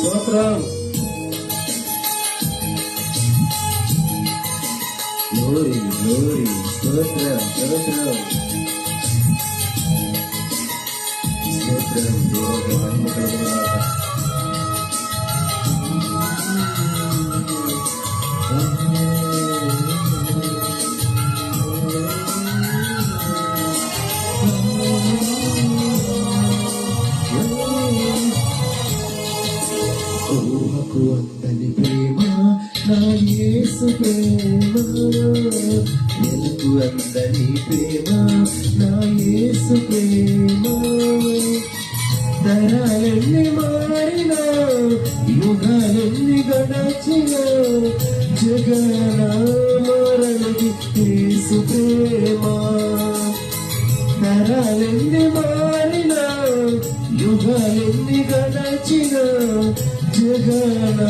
స్తోత్రం. Glory glory స్తోత్రం స్తోత్రం స్తోత్రం. దేవునికి మహిమ కలుగునుగాక. ఊహకు అందని ప్రేమ నా యేసు ప్రేమ, వెలుగు అందని ప్రేమ నా యేసు ప్రేమ. తరాలెన్ని మారినా యుగాలెన్ని గడచినా జగన మారనిది యేసు ప్రేమ. తరాలెన్ని మారినా యుగాలెన్ని గడచినా జగన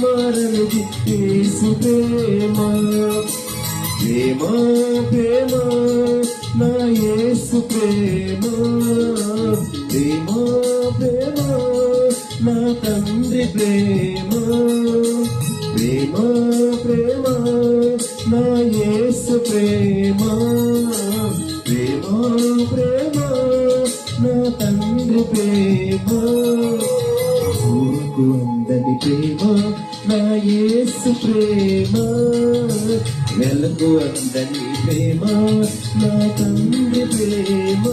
మారనిది యేసు ప్రేమ. ప్రేమ ప్రేమ నా యేసు ప్రేమ, ప్రేమ ప్రేమ నా తండ్రి ప్రేమ. ప్రేమ ప్రేమ నా యేసు ప్రేమ, ప్రేమ ప్రేమ నా తండ్రి ప్రేమ. ఊరుకు అందని ప్రేమ నా యేసు ప్రేమ, వెలుగు అందని ప్రేమ నా తండ్రి ప్రేమ.